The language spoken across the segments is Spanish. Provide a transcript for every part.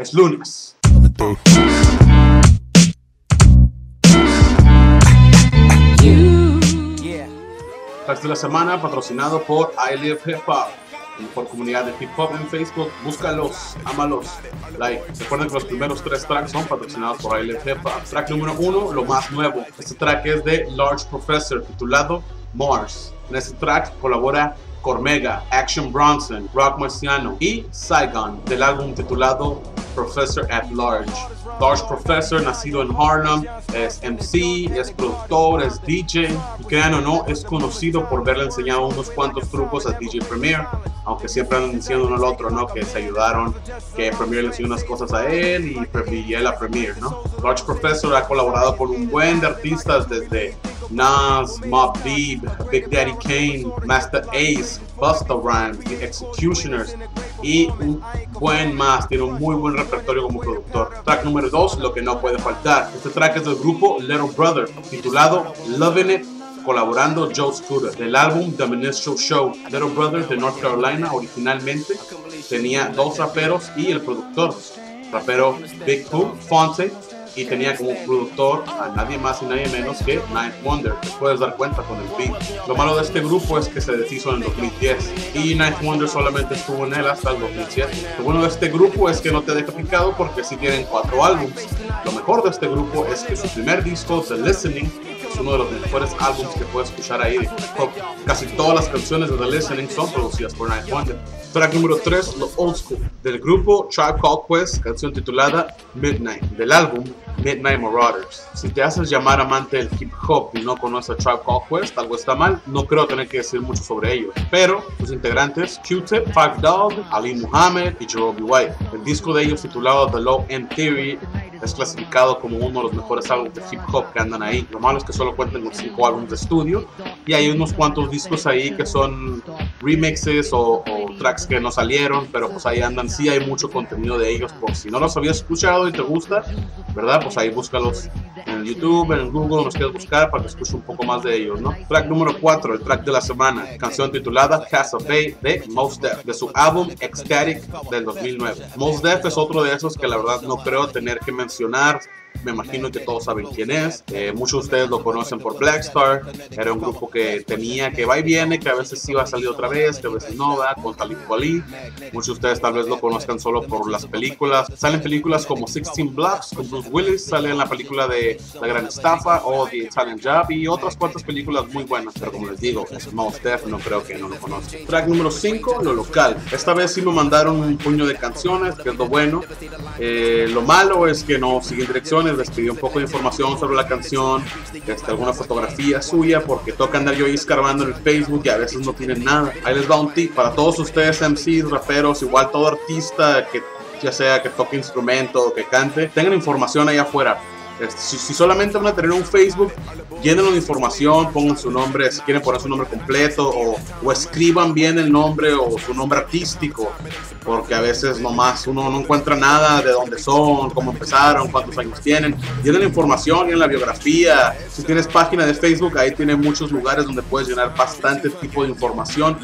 es lunes. Tracks de la semana patrocinado por I Live Hip Hop, la mejor comunidad de hip hop en Facebook. Búscalos, ámalos, like. Recuerden que los primeros 3 tracks son patrocinados por I Live Hip Hop. Track número 1, lo más nuevo. Este track es de Large Professor, titulado Mars. En este track colabora Cormega, Action Bronson, Rock Marciano y Saigon, del álbum titulado Professor at Large. Large Professor, nacido en Harlem, es MC, es productor, es DJ, y crean o no, es conocido por haberle enseñado unos cuantos trucos a DJ Premier, aunque siempre andan diciendo uno al otro, ¿no? Que se ayudaron, que Premier le enseñó unas cosas a él y él a Premier, ¿no? Large Professor ha colaborado con un buen de artistas desde Nas, Mobb Deep, Big Daddy Kane, Master Ace, Busta Rhymes, The Executioners y un buen más. Tiene un muy buen repertorio como productor. Track número 2, lo que no puede faltar. Este track es del grupo Little Brother, titulado Lovin' It, colaborando Joe Scooter, del álbum The Minstrel Show. Little Brother de North Carolina originalmente tenía 2 raperos y el productor, rapero Big Pooh Fonte, y tenía como productor a nadie más y nadie menos que Ninth Wonder. Te puedes dar cuenta con el beat. Lo malo de este grupo es que se deshizo en el 2010 y Ninth Wonder solamente estuvo en él hasta el 2007. Lo bueno de este grupo es que no te deja picado porque sí tienen 4 álbumes. Lo mejor de este grupo es que su primer disco, The Listening, es uno de los mejores álbumes que puedes escuchar ahí de hip hop. Casi todas las canciones de The Listening son producidas por Ninth Wonder. Track número 3, lo Old School, del grupo Tribe Called Quest, canción titulada Midnight, del álbum Midnight Marauders. Si te haces llamar amante del hip hop y no conoces a Tribe Called Quest, algo está mal. No creo tener que decir mucho sobre ellos, pero sus integrantes Q-Tip, Five Dog, Ali Muhammad y Jacoby White. El disco de ellos titulado The Low End Theory es clasificado como uno de los mejores álbumes de hip hop que andan ahí. Lo malo es que solo cuentan con 5 álbumes de estudio y hay unos cuantos discos ahí que son remixes o tracks que no salieron, pero pues ahí andan. Sí hay mucho contenido de ellos, por si no los habías escuchado y te gusta, ¿verdad? Pues ahí búscalos en YouTube, en Google, los quieres buscar para que escuches un poco más de ellos, ¿no? Track número 4, el track de la semana, canción titulada Casa Bay de Mos Def, de su álbum Ecstatic del 2009. Mos Def es otro de esos que la verdad no creo tener que mencionar. Me imagino que todos saben quién es. Muchos de ustedes lo conocen por Black Star. Era un grupo que tenía, que va y viene, que a veces iba a salir otra vez, que a veces no, ¿verdad? Con Talib Kweli. Muchos de ustedes tal vez lo conozcan solo por las películas. Salen películas como 16 Blocks con Bruce Willis, sale en la película de La Gran Estafa o The Italian Job y otras cuantas películas muy buenas. Pero como les digo, es Mos Def, no creo que no lo conozcan. Track número 5, lo local. Esta vez sí me mandaron un puño de canciones, que es lo bueno. Lo malo es que no siguen direcciones. Les pedí un poco de información sobre la canción, alguna fotografía suya, porque toca andar yo ahí escarbando en el Facebook y a veces no tienen nada. Ahí les va un tip para todos ustedes, MCs, raperos, igual todo artista que ya sea que toque instrumento o que cante, tengan información ahí afuera. Si solamente van a tener un Facebook, llénenlo de información, pongan su nombre, si quieren poner su nombre completo o escriban bien el nombre o su nombre artístico, porque a veces nomás uno no encuentra nada de dónde son, cómo empezaron, cuántos años tienen. Llenen la información, llenen la biografía. Si tienes página de Facebook, ahí tiene muchos lugares donde puedes llenar bastante tipo de información.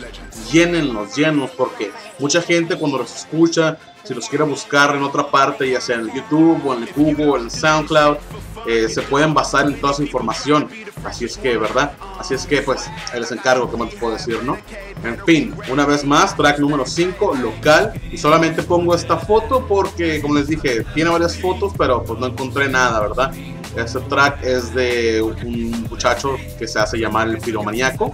Llénenlos, porque mucha gente cuando los escucha, si los quiere buscar en otra parte, ya sea en el YouTube o en el Google o en el SoundCloud, se pueden basar en toda esa información. Así es que, ¿verdad? Así es que, pues, ahí les encargo, ¿qué más te puedo decir, no? En fin, una vez más, track número 5, local. Y solamente pongo esta foto porque, como les dije, tiene varias fotos, pero pues no encontré nada, ¿verdad? Este track es de un muchacho que se hace llamar el Piromaniaco.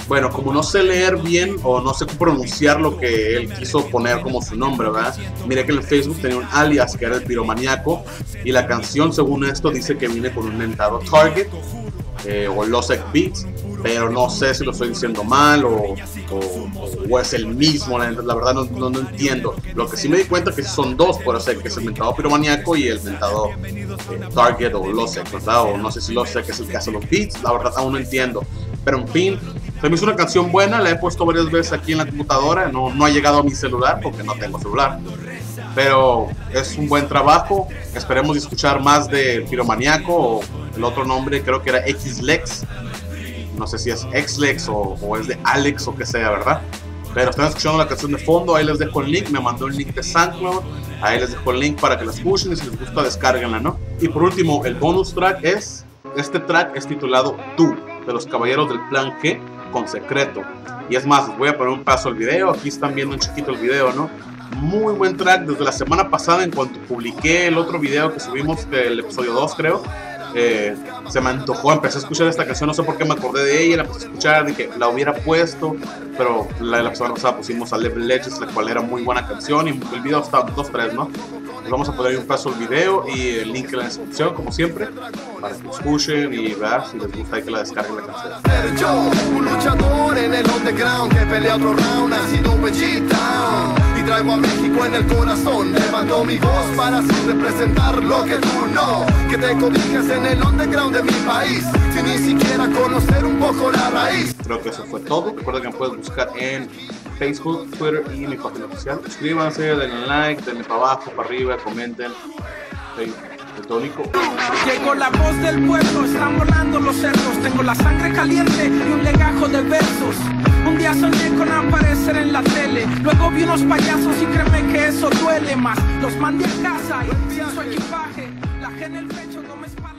Bueno, como no sé leer bien o no sé pronunciar lo que él quiso poner como su nombre, ¿verdad? Miré que en el Facebook tenía un alias que era el Piromaniaco y la canción, según esto, dice que viene con un mentado Target o Losec Beats, pero no sé si lo estoy diciendo mal o es el mismo, la verdad no entiendo. Lo que sí me di cuenta que son dos, por eso que es el mentado Piromaniaco y el mentado Target o Losec, ¿verdad? O no sé si Losec es el que hace los beats, la verdad aún no entiendo. Pero en fin, se me hizo una canción buena, la he puesto varias veces aquí en la computadora, no ha llegado a mi celular porque no tengo celular. Pero es un buen trabajo, esperemos escuchar más de Piromaniaco o el otro nombre creo que era X-Lex. No sé si es X-Lex o es de Alex o que sea, ¿verdad? Pero están escuchando la canción de fondo, ahí les dejo el link, me mandó el link de SoundCloud, ahí les dejo el link para que la escuchen y si les gusta descárguenla, ¿no? Y por último, el bonus track este track es titulado Tú, de los Caballeros del Plan G, con Secreto. Y es más, les voy a poner un paso al video, aquí están viendo un chiquito el video, ¿no? Muy buen track, desde la semana pasada en cuanto publiqué el otro video que subimos del episodio 2 creo, se me antojó, empecé a escuchar esta canción, no sé por qué me acordé de ella, la empecé a escuchar, dije, la hubiera puesto, pero la semana pasada pusimos a Level Legends, la cual era muy buena canción, y el video está 2-3, ¿no? Les vamos a poner ahí un paso al video y el link en la descripción, como siempre, para que lo escuchen y vean si les gusta y que la descarguen la canción. Yo, un luchador en el underground que pelea otro round, ha sido un G-Town y traigo a México en el corazón. Levanto mi voz para así representar lo que tú no, que te cobijas en el underground de mi país, sin ni siquiera conocer un poco la raíz. Creo que eso fue todo. Recuerda que me puedes buscar en Facebook, Twitter y mi página oficial. Suscríbanse, denle like, denle para abajo, para arriba, comenten. Soy el Tónico. Llegó la voz del pueblo, están volando los cerdos. Tengo la sangre caliente y un legajo de versos. Un día soñé con aparecer en la tele, luego vi unos payasos y créeme que eso duele más. Los mandé a casa y sin su equipaje, la G en el pecho, no me espalda.